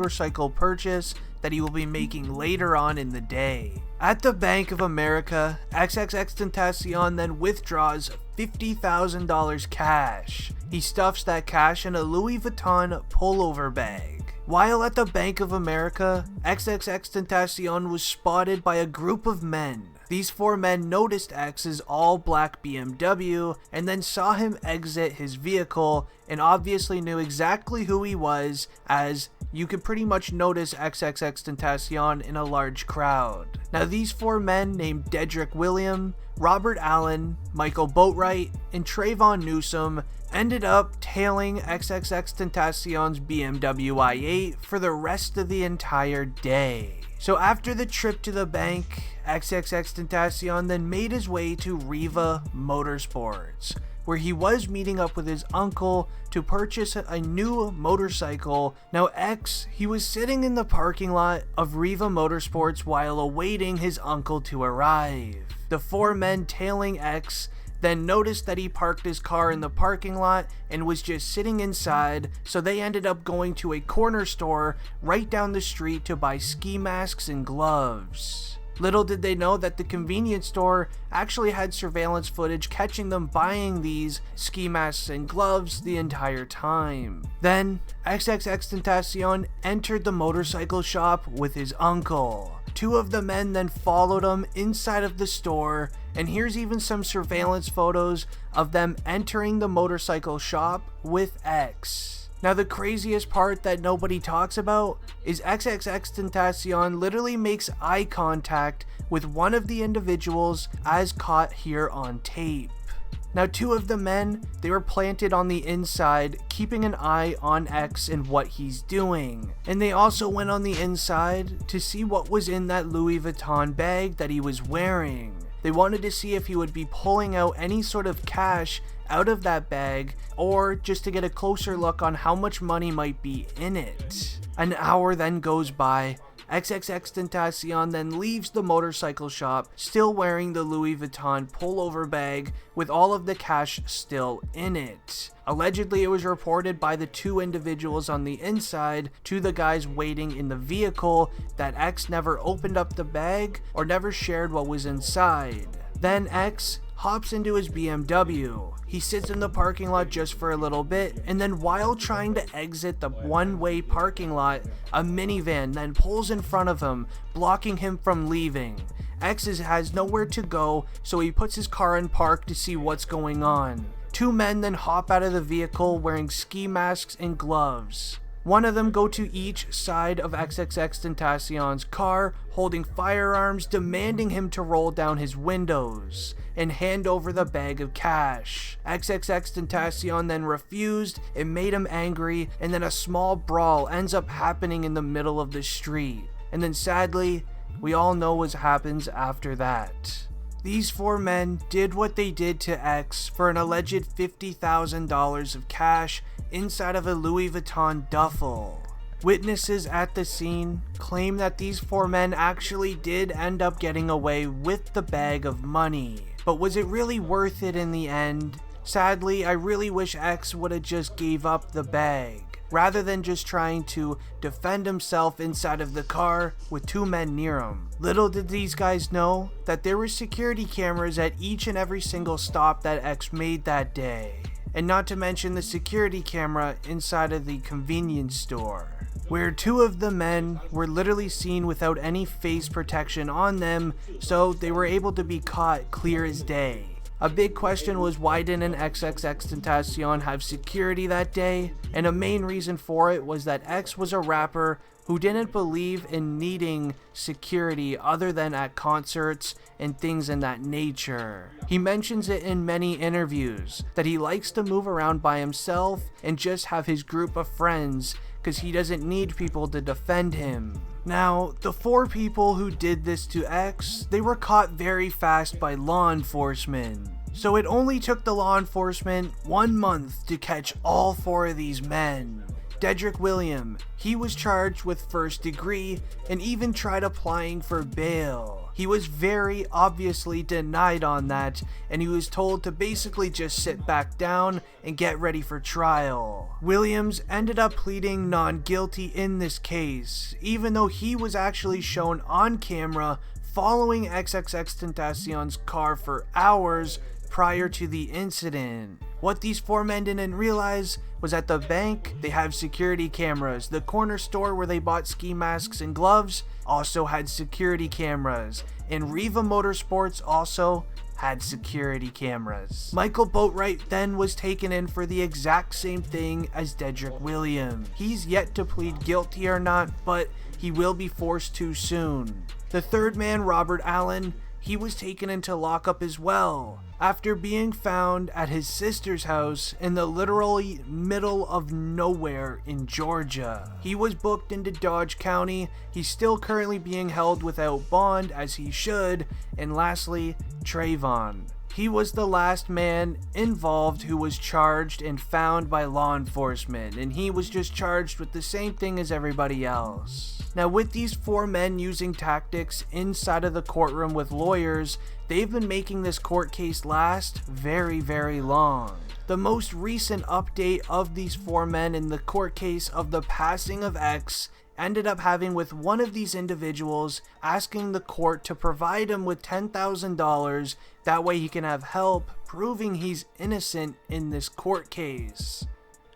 motorcycle purchase that he will be making later on in the day. At the Bank of America, xxxtentacion then withdraws $50,000 cash. He stuffs that cash in a Louis Vuitton pullover bag. While at the Bank of America, xxxtentacion was spotted by a group of men. These 4 men noticed X's all-black BMW and then saw him exit his vehicle and obviously knew exactly who he was, as you could pretty much notice xxxtentacion in a large crowd. Now these 4 men named Dedrick William, Robert Allen, Michael Boatwright, and Trayvon Newsom ended up tailing xxxtentacion's BMW i8 for the rest of the entire day. So after the trip to the bank, xxxtentacion then made his way to Riva Motorsports, where he was meeting up with his uncle to purchase a new motorcycle. Now X, he was sitting in the parking lot of Riva Motorsports while awaiting his uncle to arrive. The 4 men tailing X then noticed that he parked his car in the parking lot and was just sitting inside, so they ended up going to a corner store right down the street to buy ski masks and gloves. Little did they know that the convenience store actually had surveillance footage catching them buying these ski masks and gloves the entire time. Then, xxxtentacion entered the motorcycle shop with his uncle. 2 of the men then followed him inside of the store, and here's even some surveillance photos of them entering the motorcycle shop with X. Now the craziest part that nobody talks about is xxxtentacion literally makes eye contact with one of the individuals as caught here on tape. Now 2 of the men, they were planted on the inside, keeping an eye on X and what he's doing. And they also went on the inside to see what was in that Louis Vuitton bag that he was wearing. They wanted to see if he would be pulling out any sort of cash out of that bag, or just to get a closer look on how much money might be in it. An hour then goes by. xxxtentacion then leaves the motorcycle shop, still wearing the Louis Vuitton pullover bag with all of the cash still in it. Allegedly, it was reported by the 2 individuals on the inside to the guys waiting in the vehicle that X never opened up the bag or never shared what was inside. Then X hops into his BMW. He sits in the parking lot just for a little bit, and then while trying to exit the one-way parking lot, a minivan then pulls in front of him, blocking him from leaving. X has nowhere to go, so he puts his car in park to see what's going on. 2 men then hop out of the vehicle wearing ski masks and gloves. One of them go to each side of xxxtentacion's car, holding firearms, demanding him to roll down his windows and hand over the bag of cash. xxxtentacion then refused. It made him angry, and then a small brawl ends up happening in the middle of the street. And then sadly, we all know what happens after that. These 4 men did what they did to X for an alleged $50,000 of cash inside of a Louis Vuitton duffel. Witnesses at the scene claim that these 4 men actually did end up getting away with the bag of money. But was it really worth it in the end? Sadly, I really wish X would have just gave up the bag, rather than just trying to defend himself inside of the car with 2 men near him. Little did these guys know that there were security cameras at each and every single stop that X made that day. And not to mention the security camera inside of the convenience store, where 2 of the men were literally seen without any face protection on them, so they were able to be caught clear as day. A big question was, why didn't xxxtentacion have security that day? And a main reason for it was that X was a rapper who didn't believe in needing security other than at concerts and things in that nature. He mentions it in many interviews, that he likes to move around by himself and just have his group of friends because he doesn't need people to defend him. Now, the 4 people who did this to X, they were caught very fast by law enforcement. So it only took the law enforcement 1 month to catch all 4 of these men. Dedrick William, he was charged with first degree and even tried applying for bail. He was very obviously denied on that, and he was told to basically just sit back down and get ready for trial. Williams ended up pleading non-guilty in this case, even though he was actually shown on camera following xxxtentacion's car for hours prior to the incident. What these four men didn't realize was at the bank, they have security cameras. The corner store where they bought ski masks and gloves also had security cameras. And Riva Motorsports also had security cameras. Michael Boatwright then was taken in for the exact same thing as Dedrick Williams. He's yet to plead guilty or not, but he will be forced to soon. The third man, Robert Allen, he was taken into lockup as well, after being found at his sister's house in the literally middle of nowhere in Georgia. He was booked into Dodge County. He's still currently being held without bond, as he should. And lastly, Trayvon. He was the last man involved who was charged and found by law enforcement, and he was just charged with the same thing as everybody else. Now, with these four men using tactics inside of the courtroom with lawyers, they've been making this court case last very, very long. The most recent update of these four men in the court case of the passing of X ended up having with one of these individuals asking the court to provide him with $10,000, that way he can have help proving he's innocent in this court case.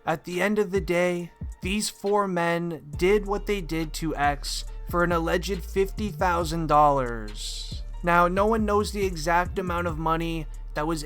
At the end of the day, these four men did what they did to X for an alleged $50,000. Now, no one knows the exact amount of money that was